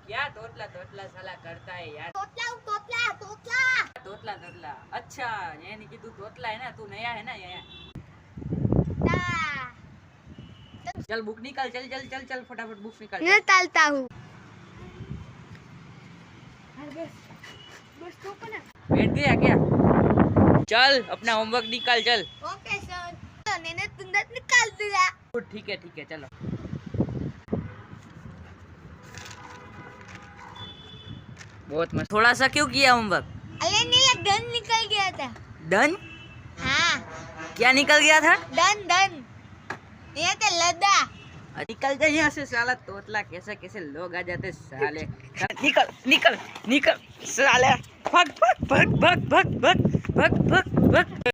क्या तोतला तोतला साला करता है यार। तोतला तोतला अच्छा यानी कि तू तोतला है ना, तू नया है ना यहाँ। चल बुक निकाल, चल चल चल चल फटाफट बुक निकाल। निकालता हूँ। बैठ गया क्या? चल अपना होमवर्क निकाल चल। ओके सर, तो मैंने तुंदर निकाल दिया। ठीक है चलो। बहुत मस्त। थोड़ा सा क्यों किया होमवर्क? अरे नीला डन निकल गया था। डन? हाँ क्या निकल गया था? डन डन, ये तो लदा। निकल जा यहाँ से साला तोतला, कैसे कैसे लोग आ जाते साले। निकल निकल निकल साले, भाग भाग भाग भाग भाग भाग भाग भाग भाग।